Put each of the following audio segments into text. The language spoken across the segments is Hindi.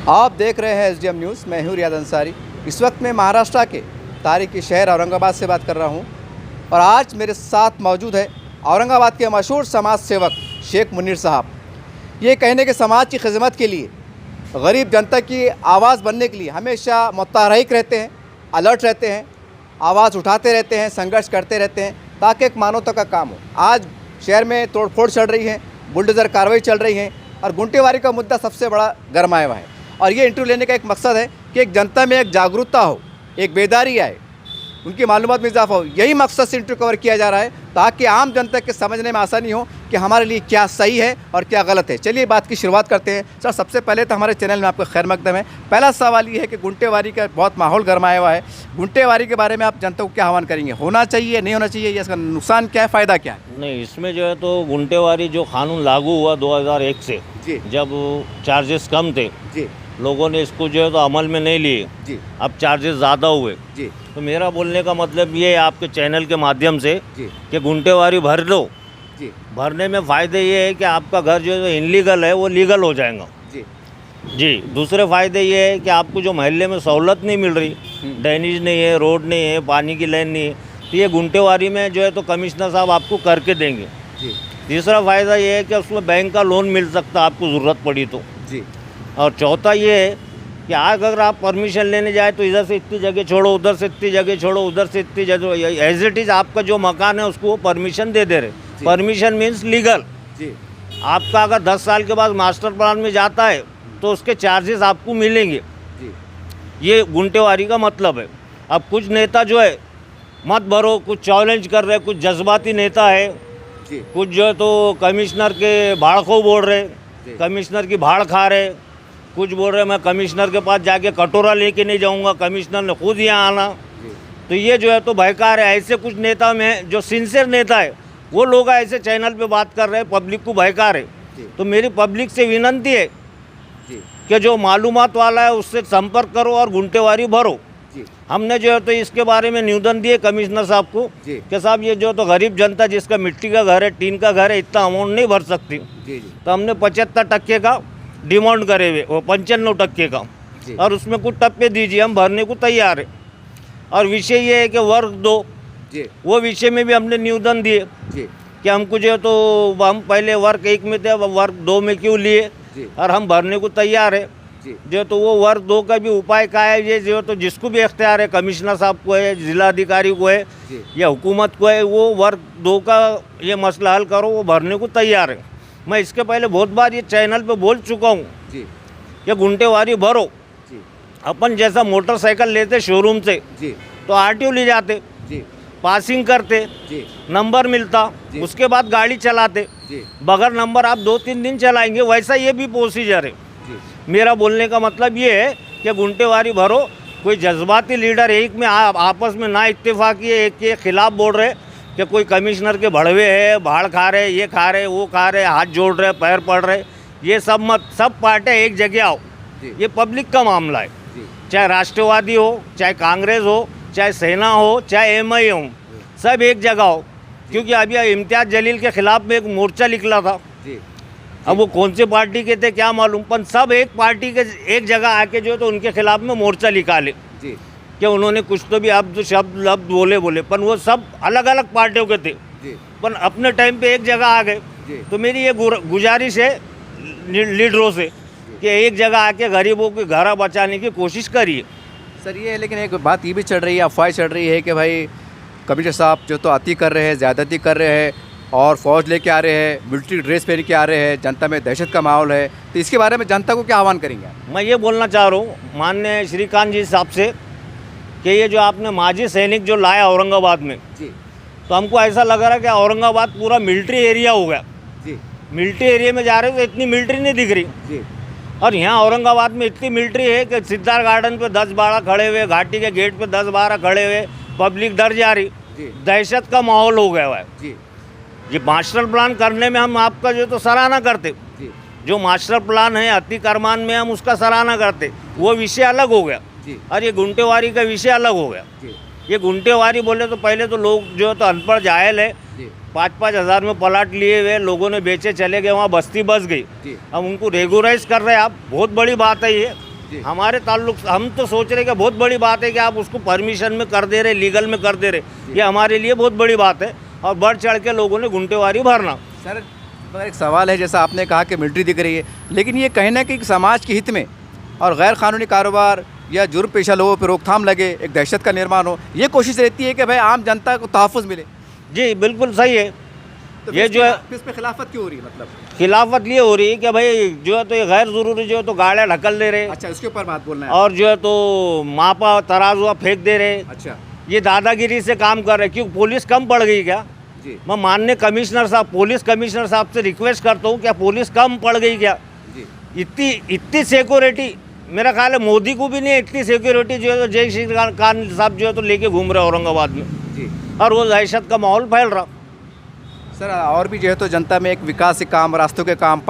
आप देख रहे हैं एसडीएम न्यूज़। मैं हूं रियाद अंसारी। इस वक्त मैं महाराष्ट्र के तारीखी शहर औरंगाबाद से बात कर रहा हूं और आज मेरे साथ मौजूद है औरंगाबाद के मशहूर समाज सेवक शेख मुनीर साहब। ये कहने के समाज की खिदमत के लिए, गरीब जनता की आवाज़ बनने के लिए हमेशा मुतहरिक रहते हैं, अलर्ट रहते हैं, आवाज़ उठाते रहते हैं, संघर्ष करते रहते हैं ताकि एक मानवता का काम हो। आज शहर में तोड़फोड़ चल रही है, बुलडोज़र कार्रवाई चल रही है और गुंटेवारी का मुद्दा सबसे बड़ा गरमाया हुआ है। और ये इंटरव्यू लेने का एक मकसद है कि एक जनता में एक जागरूकता हो, एक बेदारी आए, उनकी मालूमात में इजाफा हो। यही मकसद से इंटरव्यू कवर किया जा रहा है ताकि आम जनता के समझने में आसानी हो कि हमारे लिए क्या सही है और क्या गलत है। चलिए बात की शुरुआत करते हैं। सर, सबसे पहले तो हमारे चैनल में आपका खैर मकदम है। पहला सवाल ये है कि गुंटेवारी का बहुत माहौल गरमाया हुआ है। गुंटेवारी के बारे में आप जनता को क्या आह्वान करेंगे? होना चाहिए, नहीं होना चाहिए, या इसका नुकसान क्या है, फ़ायदा क्या है? नहीं, इसमें जो है तो गुंटेवारी जो कानून लागू हुआ 2001 से, जी, जब चार्जेस कम थे, जी, लोगों ने इसको जो है तो अमल में नहीं लिए। जी, अब चार्जेस ज़्यादा हुए। जी, तो मेरा बोलने का मतलब ये है आपके चैनल के माध्यम से जी, कि गुंटेवारी भर लो। जी, भरने में फ़ायदे ये है कि आपका घर जो है इनलीगल है वो लीगल हो जाएगा। जी, जी, दूसरे फ़ायदे ये है कि आपको जो मोहल्ले में सहूलत नहीं मिल रही, ड्रेनेज नहीं है, रोड नहीं है, पानी की लाइन नहीं है, तो ये गुंटेवारी में जो है तो कमिश्नर साहब आपको करके देंगे। जी, तीसरा फ़ायदा ये है कि उसमें बैंक का लोन मिल सकता है आपको ज़रूरत पड़ी तो। जी, और चौथा ये है कि आज अगर आप परमिशन लेने जाए तो इधर से इतनी जगह छोड़ो, उधर से इतनी जगह छोड़ो, उधर से इतनी जगह, एज इट इज़ आपका जो मकान है उसको वो परमिशन दे रहे। Permission means legal. जी, आपका अगर 10 साल के बाद मास्टर प्लान में जाता है तो उसके चार्जेस आपको मिलेंगे। जी, ये गुंटेवारी का मतलब है। अब कुछ नेता जो है मत भरो, कुछ चैलेंज कर रहे, कुछ जज्बाती नेता है, जी, कुछ जो है तो कमिश्नर के भाड़ को बोल रहे, जी, कमिश्नर की भाड़ खा रहे, कुछ बोल रहे मैं कमिश्नर के पास जाके कटोरा लेके नहीं जाऊंगा, कमिश्नर ने खुद यहाँ आना। जी, तो ये जो है तो भयकार है। ऐसे कुछ नेता में जो सिंसियर नेता है वो लोग ऐसे चैनल पे बात कर रहे हैं, पब्लिक को भयकार है। जी, तो मेरी पब्लिक से विनंती है जी, कि जो मालूमात वाला है उससे संपर्क करो और गुंटेवारी भरो। जी, हमने जो है तो इसके बारे में निवेदन दिए कमिश्नर साहब को जी, कि साहब ये जो तो गरीब जनता जिसका मिट्टी का घर है, टीन का घर है, इतना अमाउंट नहीं भर सकती। जी, जी, तो हमने 75% का डिमांड करे हुए, वो 95% का, जी, और उसमें कुछ टप्पे दीजिए, हम भरने को तैयार है। और विषय ये है कि वर्ग 2, जी, वो विषय में भी हमने निवेदन दिए जी, कि हमको जो है तो हम पहले वर्ग 1 में थे, अब वर्ग 2 में क्यों लिए, जी, और हम भरने को तैयार है। जी, जो तो वो वर्ग 2 का भी उपाय क्या है, ये जो तो जिसको भी इख्तियार है, कमिश्नर साहब को है, जिलाधिकारी को है, जी, या हुकूमत को है, वो वर्ग 2 का ये मसला हल करो, वो भरने को तैयार है। मैं इसके पहले बहुत बार ये चैनल पे बोल चुका हूँ जी, कि गुंटेवारी भरो। जी, अपन जैसा मोटरसाइकिल लेते शोरूम से जी, तो आरटीओ ले जाते, जी, पासिंग करते, जी, नंबर मिलता, जी। उसके बाद गाड़ी चलाते। जी, बगैर नंबर आप 2-3 दिन चलाएंगे, वैसा ये भी प्रोसीजर है। जी, मेरा बोलने का मतलब ये है कि गुंटेवारी भरो। कोई जज्बाती लीडर एक में आपस में ना इत्तेफाकी है, एक के खिलाफ बोल रहे कि कोई कमिश्नर के भड़वे है, भाड़ खा रहे, ये खा रहे, वो खा रहे, हाथ जोड़ रहे, पैर पड़ रहे, ये सब मत। सब पार्टियाँ एक जगह आओ। जी, ये पब्लिक का मामला है, जी, चाहे राष्ट्रवादी हो, चाहे कांग्रेस हो, चाहे सेना हो, चाहे एमआई हो, सब एक जगह हो। क्योंकि अभी इम्तियाज़ जलील के खिलाफ में एक मोर्चा निकला था। जी, अब वो कौन से पार्टी के थे क्या मालूम, पर सब एक पार्टी के एक जगह आके जो है तो उनके खिलाफ में मोर्चा निकाले जी, कि उन्होंने कुछ तो भी अब शब्द लब्द बोले, पर वो सब अलग अलग पार्टियों के थे, जी, पर अपने टाइम पे एक जगह आ गए। जी, तो मेरी ये गुजारिश है लीडरों से कि एक जगह आके गरीबों के घर बचाने की कोशिश करिए। सर ये है, लेकिन एक बात ये भी चल रही है, अफवाह चल रही है कि भाई कमिश्नर साहब जो तो अति कर रहे हैं, ज़्यादती कर रहे हैं और फौज लेके आ रहे हैं, मिलिट्री ड्रेस पहन के आ रहे हैं, जनता में दहशत का माहौल है। तो इसके बारे में जनता को क्या आह्वान करेंगे? मैं ये बोलना चाह रहा हूँ माननीय श्रीकांत जी साहब से कि ये जो आपने माजी सैनिक जो लाया औरंगाबाद में, जी, तो हमको ऐसा लग रहा है कि औरंगाबाद पूरा मिलिट्री एरिया हो गया। जी, मिलिट्री एरिया में जा रहे हो तो इतनी मिलिट्री नहीं दिख रही, जी, और यहाँ औरंगाबाद में इतनी मिलिट्री है कि सिद्धार्थ गार्डन पे 10-12 खड़े हुए, घाटी के गेट पे 10-12 खड़े हुए, पब्लिक डर जा रही, जी, दहशत का माहौल हो गया हुआ है। जी, ये मास्टर प्लान करने में हम आपका जो तो सराहना करते, जी, जो मास्टर प्लान है अतिक्रमण में हम उसका सराहना करते, वो विषय अलग हो गया, जी, और ये गुंटेवारी का विषय अलग हो गया। जी, ये गुंटेवारी बोले तो पहले तो लोग जो है तो अनपढ़ जाहिल है, जी, 5-5 हज़ार में प्लाट लिए हुए लोगों ने बेचे चले गए, वहाँ बस्ती बस गई। जी, अब उनको रेगुलाइज कर रहे हैं आप, बहुत बड़ी बात है ये। जी। हमारे ताल्लुक हम तो सोच रहे कि बहुत बड़ी बात है कि आप उसको परमिशन में कर दे रहे, लीगल में कर दे रहे, ये हमारे लिए बहुत बड़ी बात है। और बढ़ चढ़ के लोगों ने गुंटेवारी भरना। सर मगर एक सवाल है, जैसा आपने कहा कि मिलिट्री दिख रही है, लेकिन ये कहीं ना कहीं समाज के हित में और गैर कानूनी कारोबार या जुर्म पेशा लोगों पर रोकथाम लगे, एक दहशत का निर्माण हो, ये कोशिश रहती है कि भाई आम जनता को तहफ़्फ़ुज़ मिले। जी बिल्कुल सही है। तो ये जो है इस पे खिलाफत क्यों हो रही है? मतलब खिलाफत ये हो रही है कि भाई जो है तो ये गैर ज़रूरी जो है तो गाड़ियाँ ढकल दे रहे, अच्छा, उसके ऊपर बात बोलना है। और जो है तो मापा तराजुआ फेंक दे रहे, अच्छा ये दादागिरी से काम कर रहे। क्यों पुलिस कम पड़ गई क्या? जी मैं माननीय कमिश्नर साहब, पुलिस कमिश्नर साहब से रिक्वेस्ट करता हूँ, क्या पुलिस कम पड़ गई क्या? जी इतनी सिक्योरिटी मेरा ख्याल है मोदी को भी नहीं है, इतनी सिक्योरिटी जो है तो जय श्री खान साहब जो है तो लेके घूम रहे औरंगाबाद में, जी। और वो दहशत का माहौल फैल रहा। सर और भी जो है तो जनता में एक विकास के काम, रास्तों के काम,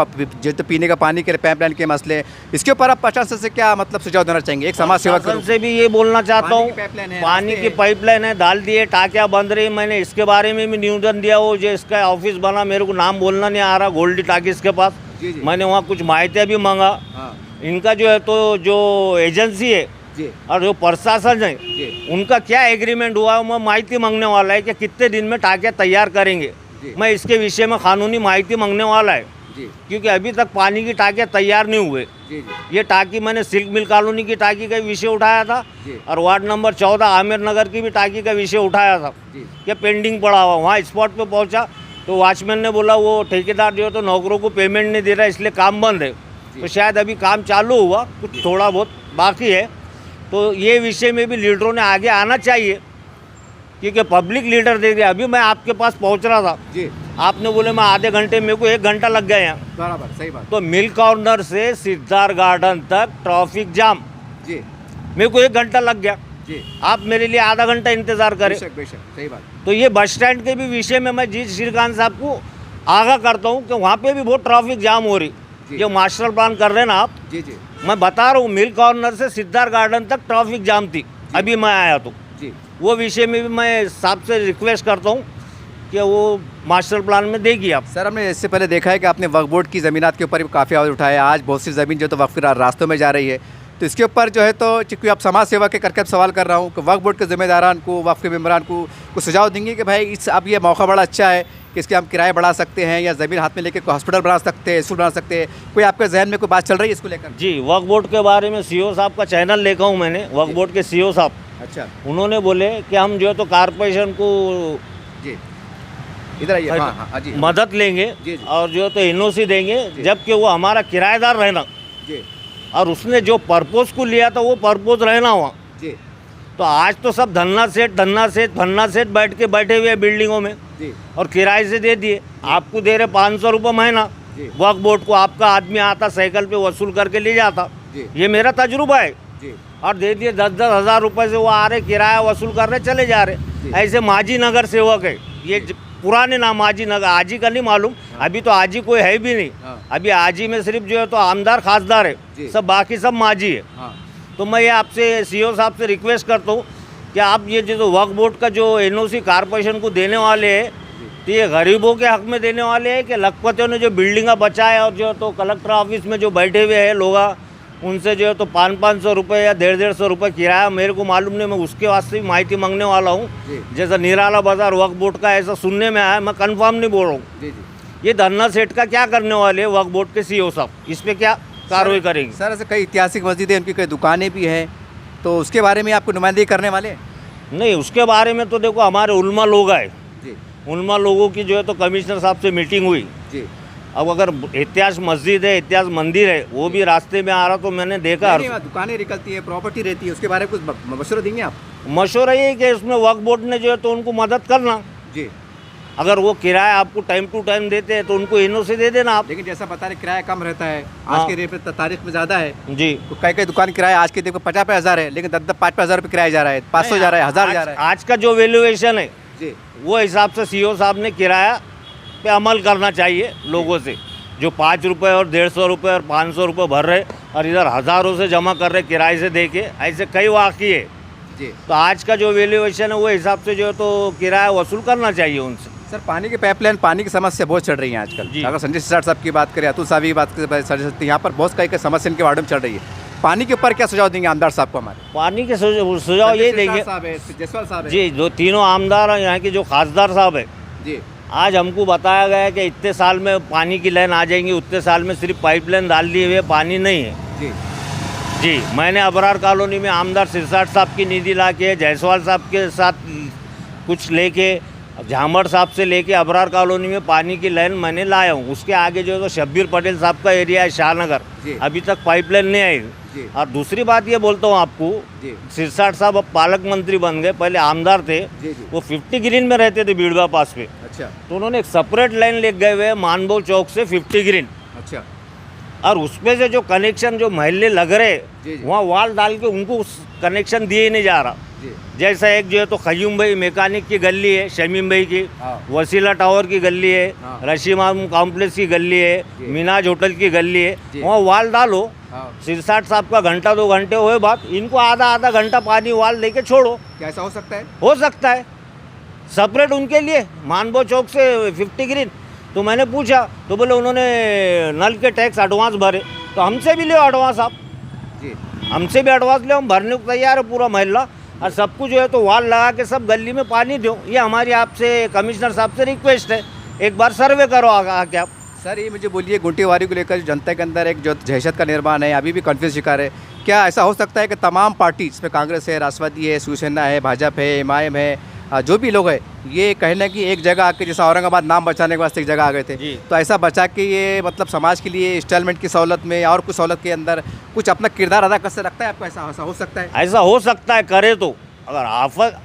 जो तो पीने का पानी के पाइपलाइन के मसले, इसके ऊपर आप प्रशासन से क्या मतलब सुझाव देना चाहेंगे एक समाज सेवा के शासन रूप से भी ये बोलना चाहता हूँ, पानी की पाइपलाइन है, पानी रास्ते की हैं। पाइपलाइन है, डाल दिए, टाकियाँ बंद रही। मैंने इसके बारे में भी निवेदन दिया, वो जो इसका ऑफिस बना, मेरे को नाम बोलना नहीं आ रहा, गोल्डी टाकिस के पास, जी जी मैंने वहाँ कुछ माहितियाँ भी मांगा। हाँ इनका जो है तो जो एजेंसी है जी और जो प्रशासन है, जी उनका क्या एग्रीमेंट हुआ है, मैं माहिती मांगने वाला है कि कितने दिन में टाकियाँ तैयार करेंगे। जी मैं इसके विषय में कानूनी माहिती मांगने वाला है, जी क्योंकि अभी तक पानी की टाकियाँ तैयार नहीं हुए। जी जी ये टाकी मैंने सिल्क मिल कॉलोनी की टाकी का विषय उठाया था, जी और वार्ड नंबर 14 आमिर नगर की भी टाकी का विषय उठाया था जी कि पेंडिंग पड़ा हुआ। वहाँ स्पॉट पे पहुँचा तो वॉचमैन ने बोला वो ठेकेदार जो है तो नौकरों को पेमेंट नहीं दे रहा, इसलिए काम बंद है। तो शायद अभी काम चालू हुआ, कुछ थोड़ा बहुत बाकी है। तो ये विषय में भी लीडरों ने आगे आना चाहिए, क्योंकि पब्लिक लीडर देख रहे। अभी मैं आपके पास पहुंच रहा था, जी आपने बोले मैं आधे घंटे, मेरे को 1 घंटा लग गया यहाँ। बराबर, सही बात। तो मिल कॉर्नर से सिद्धार्थ गार्डन तक ट्रैफिक जाम, जी मेरे को 1 घंटा लग गया। जी आप मेरे लिए आधा घंटा इंतजार करें। बेशक बेशक, सही बात। तो ये बस स्टैंड के भी विषय में मैं जी श्रीकांत साहब को आगाह करता हूँ कि वहाँ पे भी बहुत ट्रैफिक जाम हो रही। जी। जो मास्टर प्लान कर रहे हैं ना आप, जी जी मैं बता रहा हूँ, मिल कॉर्नर से सिद्धार्थ गार्डन तक ट्रैफिक जाम थी अभी मैं आया तो। जी वो विषय में भी मैं साहब से रिक्वेस्ट करता हूँ कि वो मास्टर प्लान में देखिए आप। सर, हमने इससे पहले देखा है कि आपने वक्फ बोर्ड की ज़मीनात के ऊपर भी काफ़ी आवाज़ उठाया। आज बहुत सी ज़मीन जो तो वक्फ रास्तों में जा रही है, तो इसके ऊपर जो है तो चूँकि आप समाज सेवा के करके सवाल कर रहा हूँ कि वक्फ बोर्ड के ज़िम्मेदारान को, वक्फ के मेम्बरान को कुछ सुझाव देंगे कि भाई इस अब ये मौका बड़ा अच्छा है कि इसके हम किराए बढ़ा सकते हैं या ज़मीन हाथ में लेके कोई हॉस्पिटल बना सकते हैं, स्कूल बना सकते हैं। कोई आपके जहन में कोई बात चल रही है इसको लेकर? जी, वक्फ बोर्ड के बारे में सीओ साहब का चैनल लेकर हूँ मैंने, वक्फ बोर्ड के सीओ साहब। अच्छा उन्होंने बोले कि हम जो है तो कारपोरेशन को जी, इधर आइए। हाँ हाँ जी मदद लेंगे जी, जी। और जो है तो एनओसी देंगे, जबकि वो हमारा किराएदार रहना, जी और उसने जो पर्पोज को लिया था वो पर्पोज रहना हुआ। जी तो आज तो सब धन्ना सेठ बैठे हुए हैं बिल्डिंगों में, जी और किराए से दे दिए। आपको दे रहे 500 रुपये महीना, जी। वक्फ बोर्ड को आपका आदमी आता साइकिल पे वसूल करके ले जाता। जी ये मेरा तजुर्बा है। जी और दे दिए 10-10 हज़ार रुपये से वो आ रहे, किराया वसूल कर रहे, चले जा जी। रहे। ऐसे माजी नगर सेवक है ये, पुराने नाम माजी नगर, आजी का नहीं मालूम, अभी तो आजी कोई है भी नहीं। हाँ। अभी आजी में सिर्फ जो है तो आमदार खासदार जी। है, सब बाकी सब माजी है। हाँ तो मैं ये आपसे सीओ साहब से रिक्वेस्ट करता हूँ कि आप ये जो वक्फ बोर्ड का जो एनओसी कारपोरेशन को देने वाले हैं, तो ये गरीबों के हक में देने वाले हैं कि लखपतियों ने जो बिल्डिंगा बचाए और जो तो कलेक्टर ऑफिस में जो बैठे हुए हैं लोग, उनसे जो है तो 500 रुपये या 150 रुपये किराया, मेरे को मालूम नहीं, मैं उसके वास्ते भी माहिती मांगने वाला हूँ। जी जैसा निराला बाजार वक्फ बोर्ड का ऐसा सुनने में आया, मैं कंफर्म नहीं बोल रहा हूँ। जी जी। ये धन्ना सेठ का क्या करने वाले हैं वक्फ बोर्ड के सीओ साहब, इस पर क्या कार्रवाई करेंगे? सर ऐसे कई ऐतिहासिक मस्जिदें, उनकी कई दुकानें भी हैं, तो उसके बारे में आपको नुमाइंदगी करने वाले हैं? नहीं, उसके बारे में तो देखो हमारे उलमा लोग आए, जी उलमा लोगों की जो है तो कमिश्नर साहब से मीटिंग हुई। जी। अब अगर इतिहास मस्जिद है, इतिहास मंदिर है, वो भी रास्ते में आ रहा तो मैंने देखा। नहीं, दुकानें निकलती है, प्रॉपर्टी रहती है, उसके बारे में कुछ मशवरा देंगे आप? मशवरा ये है कि इसमें वक्फ बोर्ड ने जो है तो उनको मदद करना। जी। अगर वो किराया आपको टाइम टू टाइम देते हैं तो उनको एनओसी दे देना आप। लेकिन जैसा बता रहे किराया कम रहता है, हाँ। आज के रेट में तारीख में ज़्यादा है, जी, तो कई दुकान किराया आज के दिन 50-50 है, लेकिन 5,000 रुपये किराया जा रहा है, 500 जा रहा है, 1000 जा रहा है। आज का जो वैल्यूएशन है जी वो हिसाब से सीओ साहब ने किराया पे अमल करना चाहिए लोगों से। जो 5 रुपये और 150 रुपये और 500 रुपये भर रहे और इधर हज़ारों से जमा कर रहे किराए से दे के, ऐसे कई वाक़ई है। जी। तो आज का जो वैल्यूएशन है वो हिसाब से जो है तो किराया वसूल करना चाहिए उनसे। सर, पानी की पाइपलाइन, पानी की समस्या बहुत चल रही है आजकल। जी। अगर संजय सिसाट साहब की बात करें, अतुल साहब की बात करें, यहाँ पर बहुत कई समस्या इनके वार्ड में चल रही है। पानी के ऊपर क्या सुझाव देंगे आमदार साहब को हमारे? पानी के सुझाव ये देंगे जसवाल साहब है जी, जो तीनों आमदार हैं यहाँ के, जो खासदार साहब है, जी आज हमको बताया गया है कि इतने साल में पानी की लाइन आ जाएंगी, उतने साल में सिर्फ पाइपलाइन डाल दिए हुए पानी नहीं है जी जी। मैंने अबरार कॉलोनी में आमदार सिरसाट साहब की निधि ला के, जायसवाल साहब के साथ कुछ लेके, झामड़ साहब से लेके अबरार कॉलोनी में पानी की लाइन मैंने लाया हूँ। उसके आगे जो है तो शब्बीर पटेल साहब का एरिया है शाहनगर, जी। अभी तक पाइपलाइन नहीं आई जी। और दूसरी बात ये बोलता हूँ आपको, जी सिरसाट साहब अब पालक मंत्री बन गए, पहले आमदार थे, जी जी वो 50 ग्रीन में रहते थे बीड़वा पास पे, अच्छा तो उन्होंने एक सेपरेट लाइन ले गए हुए मानभोग चौक से 50 ग्रीन, अच्छा और उसमें से जो कनेक्शन जो महल्ले लग रहे जी, जी। वहाँ वाल डाल के उनको कनेक्शन दिए ही नहीं जा रहा। जी जैसा एक जो है तो खयूम भाई मैकेनिक की गली है, शमीम भाई की, हाँ। वसीला टावर की गली है, हाँ। रशीमाम कॉम्प्लेक्स की गली है, जी। मीनाज होटल की गली है, जी। वहाँ वाल डालो। हाँ सिरसाट साहब का घंटा 2 घंटे हुए बात, इनको आधा घंटा पानी वाल दे के छोड़ो, क्या ऐसा हो सकता है? हो सकता है सेपरेट उनके लिए मानभोग चौक से 50 ग्रीन। तो मैंने पूछा तो बोले उन्होंने नल के टैक्स एडवांस भरे, तो हमसे भी ले एडवांस, आप जी हमसे भी एडवांस ले, हम भरने को तैयार है पूरा महल्ला, और सब कुछ जो है तो वाल लगा के सब गली में पानी दो। ये हमारी आपसे कमिश्नर साहब से रिक्वेस्ट है, एक बार सर्वे करो आके आप। सर ये मुझे बोलिए, गुंटेवारी को लेकर जो जनता के अंदर एक जो दहशत का निर्माण है, अभी भी कन्फ्यूज शिकार है, क्या ऐसा हो सकता है कि तमाम पार्टी, इसमें कांग्रेस है, राष्ट्रवादी है, शिवसेना है, भाजपा है, एमआईएम है, जो भी लोग हैं, ये कहना कि एक जगह आके, जैसा औरंगाबाद नाम बचाने के वास्ते एक जगह आ गए थे, जी। तो ऐसा बचा के ये मतलब समाज के लिए इंस्टॉलमेंट की सहूलत में और कुछ सहूलत के अंदर कुछ अपना किरदार अदा कर से रखता है आपको? ऐसा ऐसा हो सकता है? ऐसा हो सकता है, करे तो। अगर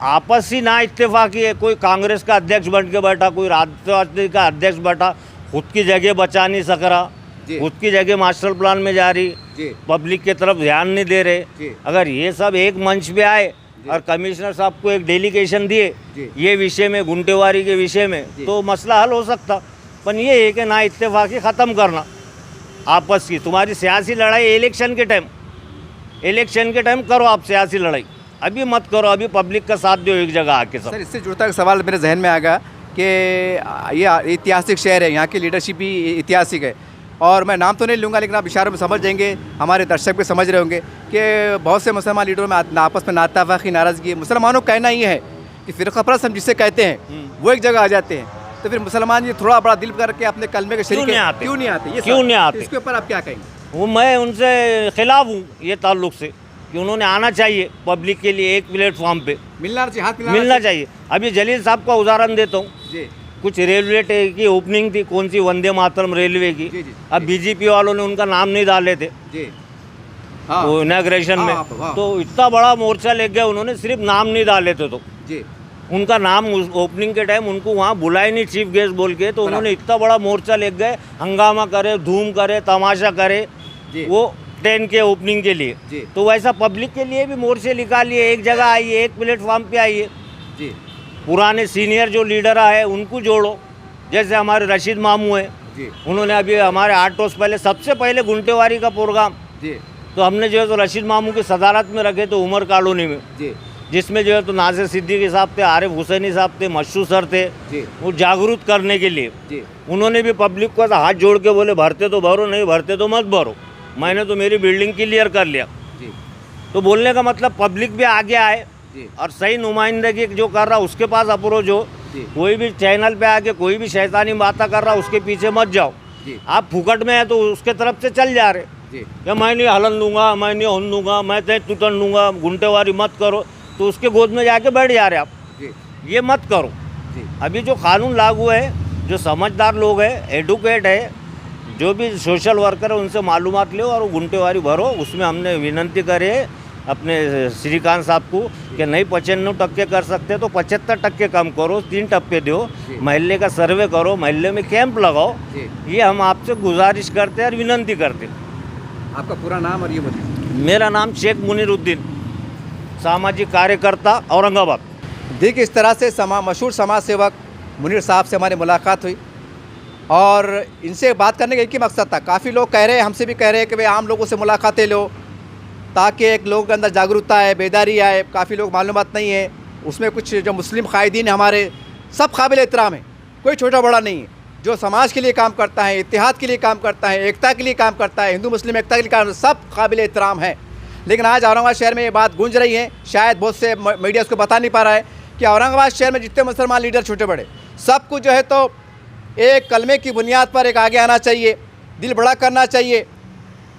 आपस ही ना इत्तेफाकी है, कोई कांग्रेस का अध्यक्ष बन के बैठा, कोई राष्ट्रवादी का अध्यक्ष बैठा, खुद की जगह बचा नहीं सक रहा, जी। खुद की जगह मास्टर प्लान में जा रही, जी पब्लिक की तरफ ध्यान नहीं दे जी। रहे, अगर ये सब एक मंच पे आए और कमिश्नर साहब को एक डेलीगेशन दिए जी। ये विषय में, गुंटेवारी के विषय में, जी। तो मसला हल हो सकता। पर ये है कि ना इत्तेफाकी ख़त्म करना आपस की। तुम्हारी सियासी लड़ाई इलेक्शन के टाइम करो आप सियासी लड़ाई, अभी मत करो, अभी पब्लिक का साथ दो एक जगह आके सब। सर इससे जुड़ता एक सवाल मेरे जहन में आ गया कि ये ऐतिहासिक शहर है, यहाँ की लीडरशिप भी ऐतिहासिक है, और मैं नाम तो नहीं लूँगा लेकिन आप इशारों में समझ जाएंगे, हमारे दर्शक भी समझ रहे होंगे कि बहुत से मुसलमान लीडरों में आपस में नाताफाकी, नाराज़गी। मुसलमानों का कहना ये है कि फ़िरक़ापरस्त हम जिसे कहते हैं वो एक जगह आ जाते हैं, तो फिर मुसलमान ये थोड़ा बड़ा दिल करके अपने कलमे के शरीक क्यों नहीं आते? ये क्यों नहीं आते? इसके ऊपर आप क्या कहेंगे? वो मैं उनसे खिलाफ हूँ ये ताल्लुक से, कि उन्होंने आना चाहिए पब्लिक के लिए एक प्लेटफॉर्म पे, मिलना चाहिए। अभी जलील साहब का उदाहरण देता हूँ, जी कुछ रेलवे की ओपनिंग थी, कौन सी, वंदे मातरम रेलवे की, जी, जी, अब बीजेपी वालों ने उनका नाम नहीं डाले थे जी वो इनॉग्रेशन में, हाँ। तो इतना बड़ा मोर्चा ले गया उन्होंने, सिर्फ नाम नहीं डाले थे, तो जी उनका नाम ओपनिंग के टाइम उनको वहाँ बुलाए नहीं चीफ गेस्ट बोल के, तो उन्होंने इतना बड़ा मोर्चा ले गए, हंगामा करे, धूम करे, तमाशा करे जी। वो ट्रेन के ओपनिंग के लिए। जी। तो वैसा पब्लिक के लिए भी मोर्चे निकालिए, एक जगह आइए, एक प्लेटफॉर्म पे आइए, जी पुराने सीनियर जो लीडर है उनको जोड़ो, जैसे हमारे रशीद मामू है, जी उन्होंने अभी हमारे 8 रोज पहले सबसे पहले गुंटेवारी का प्रोग्राम, जी तो हमने जो है तो रशीद मामू की सदारत में रखे थे उमर कॉलोनी में, जी जिसमें जो है तो नासिर सिद्दीकी साहब थे, आरिफ हुसैनी साहब थे, मशहूर सर थे, जी वो जागरूक करने के लिए जी उन्होंने भी पब्लिक को हाथ जोड़ के बोले भरते तो भरो, नहीं भरते तो मत भरो, मैंने तो मेरी बिल्डिंग क्लियर कर लिया। जी तो बोलने का मतलब पब्लिक भी आगे आए जी और सही नुमाइंदगी जो कर रहा उसके पास अप्रोच हो। जी कोई भी चैनल पे आके कोई भी शैतानी बातें कर रहा उसके पीछे मत जाओ, जी आप फुकट में है तो उसके तरफ से चल जा रहे जी कि मैं नहीं हलन दूंगा, मैं नहीं हन दूंगा, मैं तेज टूटन दूंगा, गुंटेवारी मत करो, तो उसके गोद में जाके बैठ जा रहे आप। जी ये मत करो। जी अभी जो कानून लागू है, जो समझदार लोग हैं, एडुकेट है, जो भी सोशल वर्कर है, उनसे मालूमात लो और वो गुंटेवारी भरो। उसमें हमने विनंती करे अपने श्रीकांत साहब को कि नहीं 95% कर सकते तो 75% कम करो, 3 टप्पे दो, महल्ले का सर्वे करो, महल्ले में कैंप लगाओ, जी ये हम आपसे गुजारिश करते हैं और विनंती करते हैं। आपका पूरा नाम और ये बताइए। मेरा नाम शेख मुनीरुद्दीन, सामाजिक कार्यकर्ता, औरंगाबाद। देखिए इस तरह से मशहूर समाज सेवक मुनीर साहब से हमारी मुलाकात हुई और इनसे बात करने का एक ही मकसद था। काफ़ी लोग कह रहे हैं, हमसे भी कह रहे हैं कि भाई आम लोगों से मुलाकातें लो ताकि एक लोगों के अंदर जागरूकता आए, बेदारी आए। काफ़ी लोग मालूमात नहीं है, उसमें कुछ जो मुस्लिम कायदीन है हमारे, सब काबिल एहतराम है, कोई छोटा बड़ा नहीं है। जो समाज के लिए काम करता है, इत्तेहाद के लिए काम करता है, एकता के लिए काम करता है, हिंदू मुस्लिम एकता के लिए काम, सब काबिल एहतराम है। लेकिन आज औरंगाबाद शहर में ये बात गूंज रही है, शायद बहुत से मीडिया उसको बता नहीं पा रहा है कि औरंगाबाद शहर में जितने मुसलमान लीडर छोटे बड़े सबको जो है तो एक कलमे की बुनियाद पर एक आगे आना चाहिए, दिल बड़ा करना चाहिए।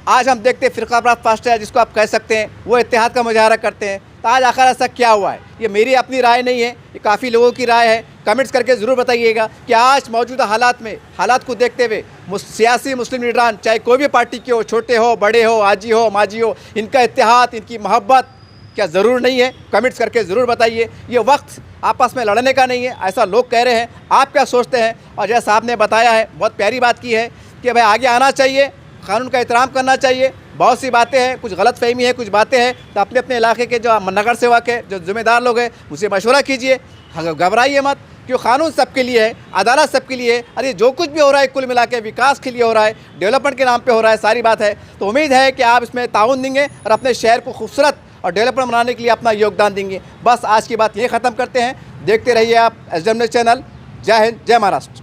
आज हम देखते हैं फ़िरक़ावार फास्ट जिसको आप कह सकते हैं, वो इत्तेहाद का मुजाहरा करते हैं। तो आज आखिर ऐसा क्या हुआ है? ये मेरी अपनी राय नहीं है, ये काफ़ी लोगों की राय है। कमेंट्स करके ज़रूर बताइएगा कि आज मौजूदा हालात को देखते हुए सियासी मुस्लिम लीडरान, चाहे कोई भी पार्टी के हो, छोटे हो, बड़े हो, आजी हो, माजी हो, इनका इत्तेहाद, इनकी मोहब्बत क्या ज़रूर नहीं है? कमेंट्स करके ज़रूर बताइए। ये वक्त आपस में लड़ने का नहीं है, ऐसा लोग कह रहे हैं। आप क्या सोचते हैं? और जैसा आपने बताया है, बहुत प्यारी बात की है कि भाई आगे आना चाहिए, कानून का एहतराम करना चाहिए। बहुत सी बातें हैं, कुछ गलत फहमी है, कुछ बातें हैं, तो अपने अपने इलाके के जो नगर सेवक है, जो ज़िम्मेदार लोग हैं, उनसे मशवरा कीजिए। घबराइए मत, क्यों कानून सबके लिए है, अदालत सबके लिए है। अरे जो कुछ भी हो रहा है कुल मिला के विकास के लिए हो रहा है, डेवलपमेंट के नाम पे हो रहा है, सारी बात है। तो उम्मीद है कि आप इसमें ताउन देंगे और अपने शहर को खूबसूरत और डेवलपमेंट बनाने के लिए अपना योगदान देंगे। बस आज की बात ये ख़त्म करते हैं। देखते रहिए आप SDM न्यूज़ चैनल। जय हिंद, जय महाराष्ट्र।